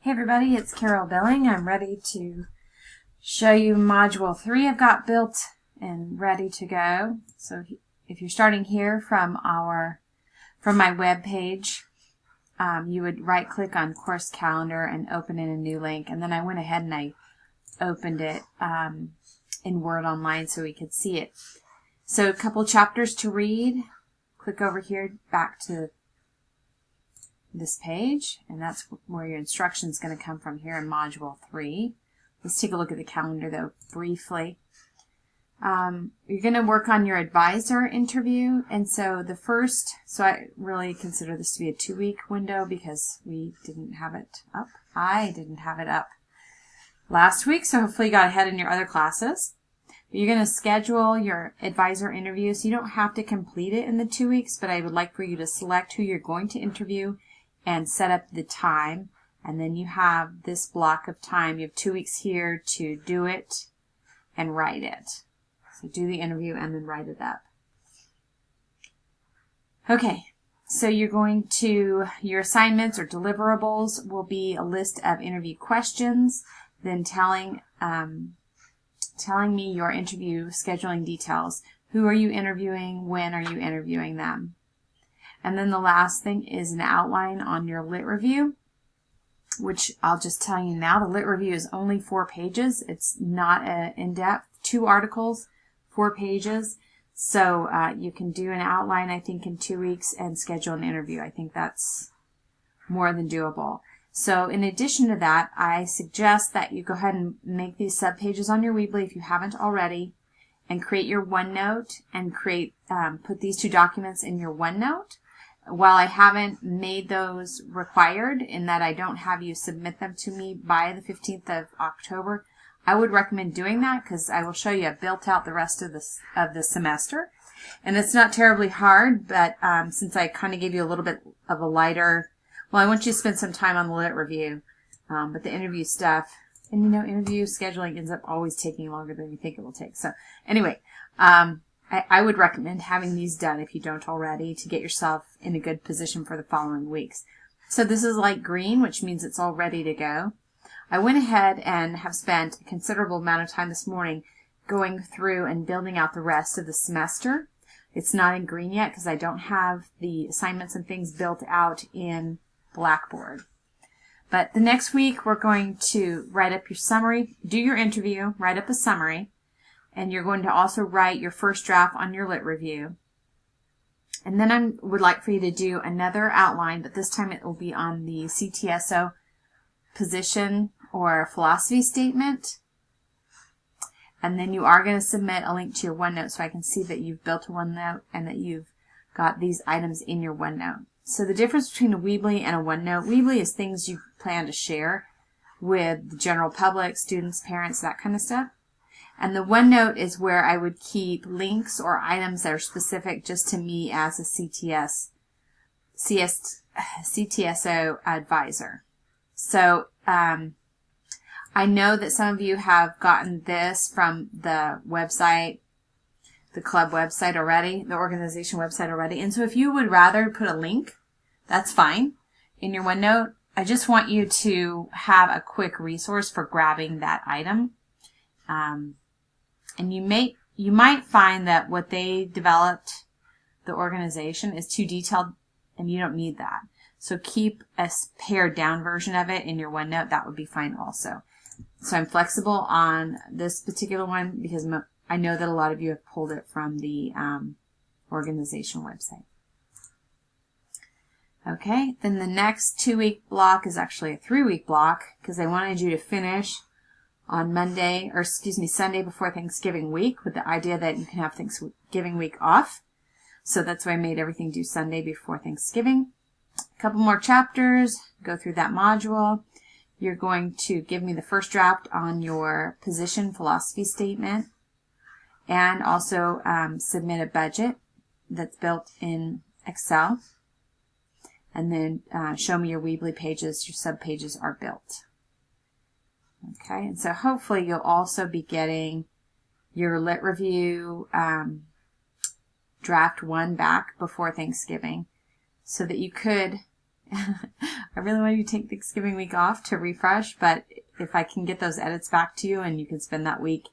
Hey everybody, it's Carol Billing. I'm ready to show you Module 3 I've got built and ready to go. So if you're starting here from my web page, you would right click on Course Calendar and open in a new link. And then I went ahead and I opened it in Word Online so we could see it. So a couple chapters to read. Click over here back to this page, and that's where your instruction is going to come from here in Module 3. Let's take a look at the calendar though briefly. You're going to work on your advisor interview, and so I really consider this to be a 2-week window because we didn't have it up. I didn't have it up last week, so hopefully you got ahead in your other classes. You're going to schedule your advisor interview, so you don't have to complete it in the 2 weeks, but I would like for you to select who you're going to interview and set up the time, and then you have this block of time. You have 2 weeks here to do it and write it. So do the interview and then write it up. Okay, so your assignments or deliverables will be a list of interview questions, then telling me your interview scheduling details. Who are you interviewing? When are you interviewing them? And then the last thing is an outline on your lit review, which I'll just tell you now, the lit review is only 4 pages. It's not in-depth. 2 articles, 4 pages. So you can do an outline, I think, in 2 weeks and schedule an interview. I think that's more than doable. So in addition to that, I suggest that you go ahead and make these subpages on your Weebly if you haven't already, and create your OneNote and put these 2 documents in your OneNote. While I haven't made those required in that I don't have you submit them to me by the 15th of October, I would recommend doing that because I will show you I've built out the rest of the semester. And it's not terribly hard, but since I kind of gave you a little bit of a lighter, well, I want you to spend some time on the lit review, but the interview stuff, and interview scheduling ends up always taking longer than you think it will take. So anyway, I would recommend having these done if you don't already to get yourself in a good position for the following weeks. So this is light green, which means it's all ready to go. I went ahead and have spent a considerable amount of time this morning going through and building out the rest of the semester. It's not in green yet because I don't have the assignments and things built out in Blackboard. But the next week we're going to write up your summary, do your interview, write up a summary, and you're going to also write your first draft on your lit review. And then I would like for you to do another outline, but this time it will be on the CTSO position or philosophy statement. And then you are going to submit a link to your OneNote so I can see that you've built a OneNote and that you've got these items in your OneNote. So the difference between a Weebly and a OneNote, Weebly is things you plan to share with the general public, students, parents, that kind of stuff. And the OneNote is where I would keep links or items that are specific just to me as a CTSO advisor. So I know that some of you have gotten this from the website, the club website already, the organization website already. And so if you would rather put a link, that's fine, in your OneNote. I just want you to have a quick resource for grabbing that item. And you might find that what they developed, the organization, is too detailed and you don't need that. So keep a pared down version of it in your OneNote. That would be fine also. So I'm flexible on this particular one because I know that a lot of you have pulled it from the organization website. Okay, then the next 2-week block is actually a 3-week block because I wanted you to finish on Sunday before Thanksgiving week with the idea that you can have Thanksgiving week off. So that's why I made everything due Sunday before Thanksgiving. A couple more chapters, go through that module. You're going to give me the first draft on your position philosophy statement and also submit a budget that's built in Excel. And then show me your Weebly pages, your subpages are built. Okay, and so hopefully you'll also be getting your lit review draft 1 back before Thanksgiving so that you could I really want you to take Thanksgiving week off to refresh, but if I can get those edits back to you and you can spend that week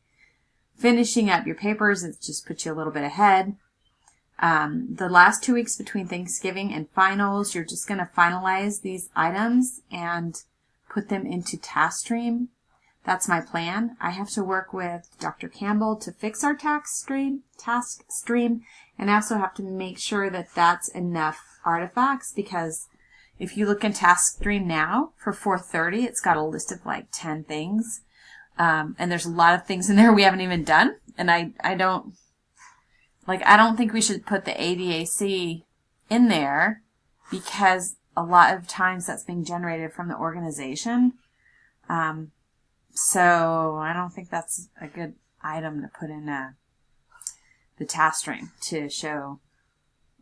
finishing up your papers, it just puts you a little bit ahead. The last 2 weeks between Thanksgiving and finals, you're just going to finalize these items and put them into TaskStream. That's my plan. I have to work with Dr. Campbell to fix our TaskStream, and I also have to make sure that that's enough artifacts, because if you look in TaskStream now for 4:30, it's got a list of like 10 things. And there's a lot of things in there we haven't even done. And I don't think we should put the ADAC in there, because a lot of times that's being generated from the organization. So I don't think that's a good item to put in the TaskStream to show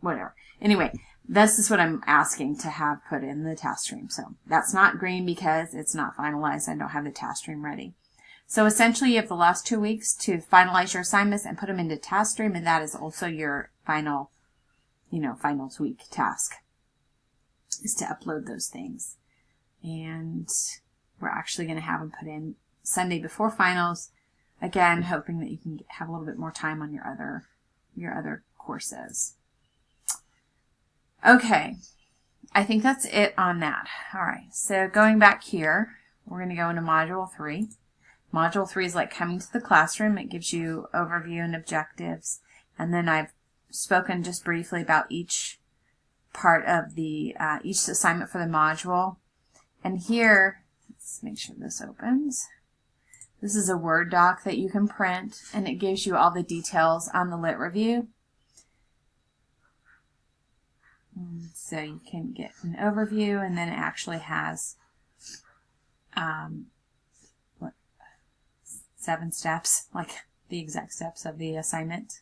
whatever. Anyway, this is what I'm asking to have put in the TaskStream. So that's not green because it's not finalized. I don't have the TaskStream ready. So essentially you have the last 2 weeks to finalize your assignments and put them into TaskStream, and that is also your final, finals week task, is to upload those things. And we're actually going to have them put in Sunday before finals, again, hoping that you can have a little bit more time on your other courses. Okay, I think that's it on that. All right, so going back here, we're going to go into Module 3. Module 3 is like coming to the classroom. It gives you overview and objectives. And then I've spoken just briefly about each part of the, each assignment for the module. And here, let's make sure this opens. This is a Word doc that you can print, and it gives you all the details on the lit review. So you can get an overview, and then it actually has 7 steps, like the exact steps of the assignment.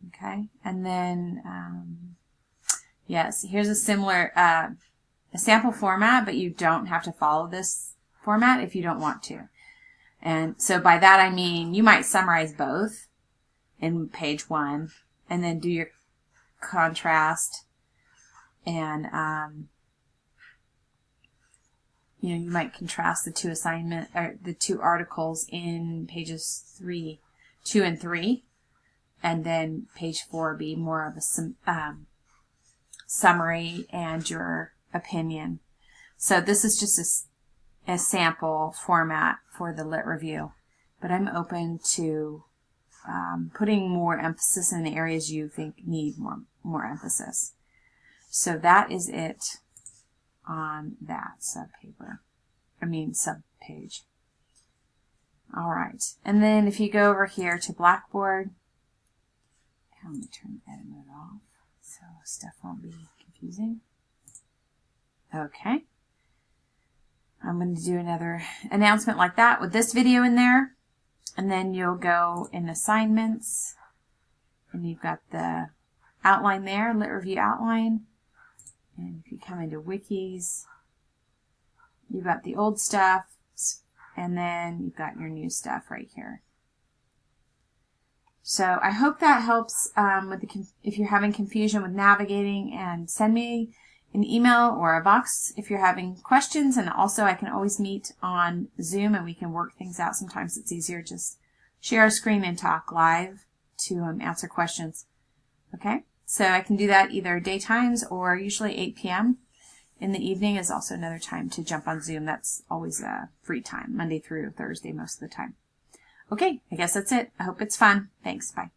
Okay, and then yes, here's a similar a sample format, but you don't have to follow this format if you don't want to. And so by that I mean you might summarize both in page 1 and then do your contrast, and you might contrast the two articles in pages 2 and 3, and then page 4 be more of a summary and your opinion. So this is just a sample format for the lit review, but I'm open to putting more emphasis in the areas you think need more emphasis. So that is it on that subpage. All right, and then if you go over here to Blackboard, let me turn the edit mode off so stuff won't be confusing. Okay, I'm going to do another announcement like that with this video in there, and then you'll go in assignments, and you've got the outline there, lit review outline. And if you come into wikis, you've got the old stuff, and then you've got your new stuff right here. So I hope that helps if you're having confusion with navigating, and send me an email or a box if you're having questions. And also I can always meet on Zoom and we can work things out. Sometimes it's easier just share a screen and talk live to answer questions. Okay? So I can do that either daytimes or usually 8 p.m. In the evening is also another time to jump on Zoom. That's always a free time, Monday through Thursday most of the time. Okay, I guess that's it. I hope it's fun. Thanks. Bye.